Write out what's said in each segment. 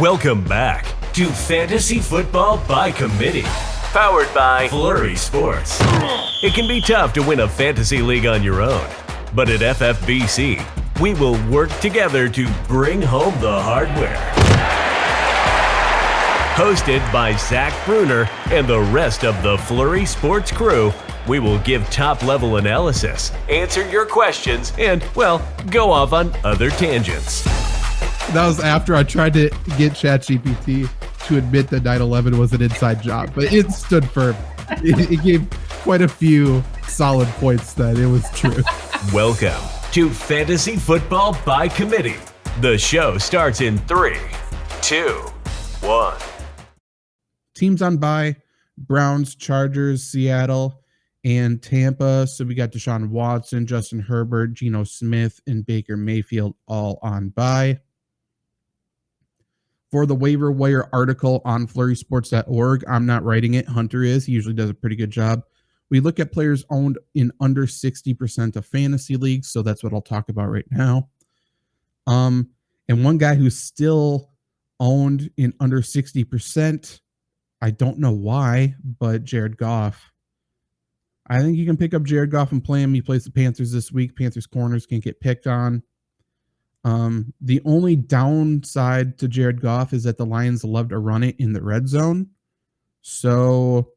Welcome back to Fantasy Football by Committee, powered by Flurry Sports. It can be tough to win a fantasy league on your own, but at FFBC, we will work together to bring home the hardware. Hosted by Zach Bruner and the rest of the Flurry Sports crew, we will give top-level analysis, answer your questions, and, well, go off on other tangents. That was after I tried to get ChatGPT to admit that 9/11 was an inside job, but it stood firm. It gave quite a few solid points that it was true. Welcome to Fantasy Football by Committee. The show starts in 3, 2, 1. Teams on bye: Browns, Chargers, Seattle, and Tampa. So we got Deshaun Watson, Justin Herbert, Geno Smith, and Baker Mayfield all on bye. For the waiver wire article on flurrysports.org, I'm not writing it. Hunter is. He usually does a pretty good job. We look at players owned in under 60% of fantasy leagues, so that's what I'll talk about right now. And one guy who's still owned in under 60%, I don't know why, but Jared Goff. I think you can pick up Jared Goff and play him. He plays the Panthers this week. Panthers corners can't get picked on. The only downside to Jared Goff is that the Lions love to run it in the red zone. So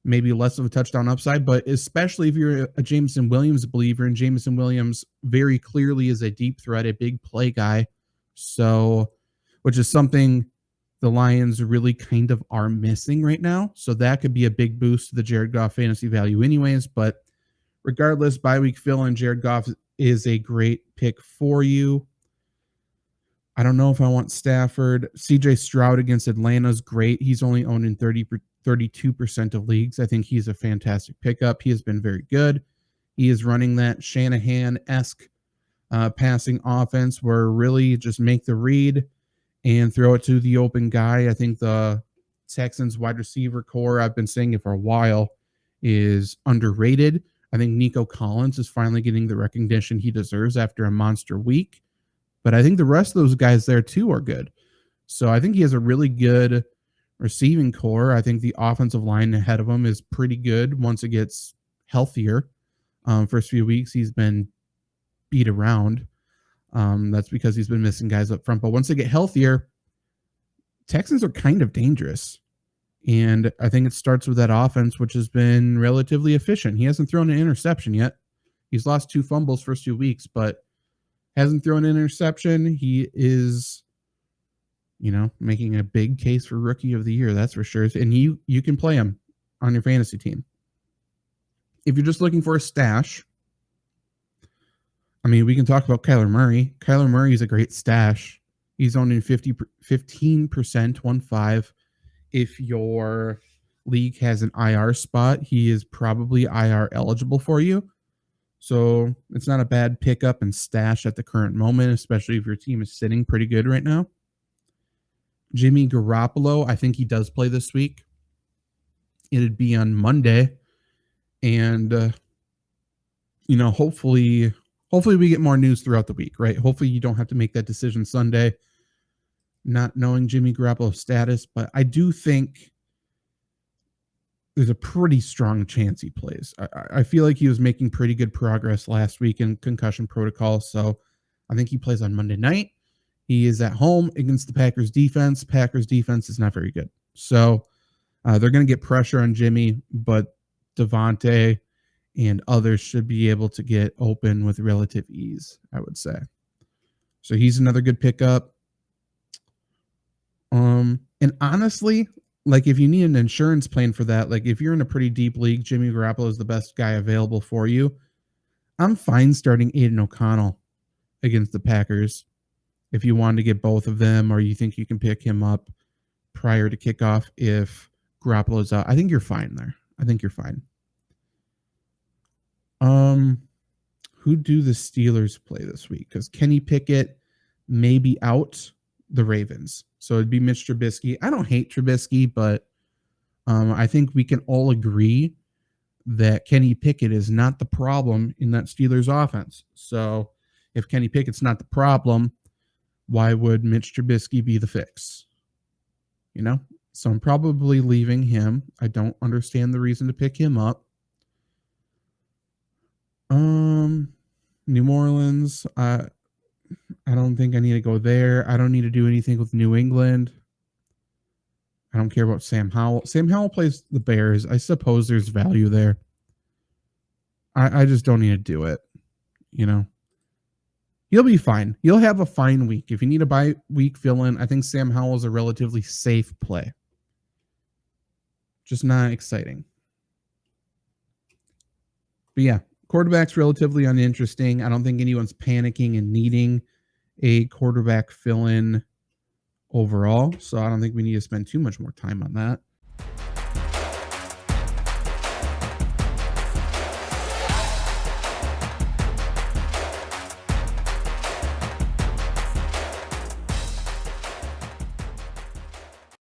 maybe less of a touchdown upside, but especially if you're a Jameson Williams believer, and Jameson Williams very clearly is a deep threat, a big play guy. So, which is something the Lions really kind of are missing right now. So that could be a big boost to the Jared Goff fantasy value anyways, but regardless, bye week fill in Jared Goff is a great pick for you. I don't know if I want Stafford. CJ Stroud against Atlanta is great. He's only owned in 32% of leagues. I think he's a fantastic pickup. He has been very good. He is running that Shanahan-esque passing offense where really just make the read and throw it to the open guy. I think the Texans wide receiver core, I've been saying it for a while, is underrated. I think Nico Collins is finally getting the recognition he deserves after a monster week. But I think the rest of those guys there too are good. So I think he has a really good receiving core. I think the offensive line ahead of him is pretty good once it gets healthier. First few weeks he's been beat around. That's because he's been missing guys up front. But once they get healthier, Texans are kind of dangerous. And I think it starts with that offense, which has been relatively efficient. He hasn't thrown an interception yet. He's lost 2 fumbles first 2 weeks, but hasn't thrown an interception. He is, making a big case for rookie of the year. That's for sure. And you can play him on your fantasy team. If you're just looking for a stash, we can talk about Kyler Murray. Kyler Murray is a great stash. He's owned in 15%, 1.5. If your league has an IR spot, he is probably IR eligible for you. So it's not a bad pickup and stash at the current moment, especially if your team is sitting pretty good right now. Jimmy Garoppolo, I think he does play this week. It'd be on Monday. And, hopefully we get more news throughout the week, right? Hopefully you don't have to make that decision Sunday, not knowing Jimmy Garoppolo's status, but I do think there's a pretty strong chance he plays. I feel like he was making pretty good progress last week in concussion protocol, so I think he plays on Monday night. He is at home against the Packers defense. Packers defense is not very good. So they're going to get pressure on Jimmy, but Devontae and others should be able to get open with relative ease, I would say. So he's another good pickup. And honestly, if you need an insurance plan for that, if you're in a pretty deep league, Jimmy Garoppolo is the best guy available for you. I'm fine starting Aiden O'Connell against the Packers if you want to get both of them, or you think you can pick him up prior to kickoff if Garoppolo's out. I think you're fine there. I think you're fine. Who do the Steelers play this week? Because Kenny Pickett may be out. The Ravens. So it'd be Mitch Trubisky. I don't hate Trubisky, but I think we can all agree that Kenny Pickett is not the problem in that Steelers offense. So if Kenny Pickett's not the problem, why would Mitch Trubisky be the fix? So I'm probably leaving him. I don't understand the reason to pick him up. New Orleans, I don't think I need to go there. I don't need to do anything with New England. I don't care about Sam Howell. Sam Howell plays the Bears. I suppose there's value there. I just don't need to do it. He'll be fine. He'll have a fine week. If you need a bye week fill in, I think Sam Howell is a relatively safe play. Just not exciting. But yeah, quarterback's relatively uninteresting. I don't think anyone's panicking and needing a quarterback fill in overall. So I don't think we need to spend too much more time on that.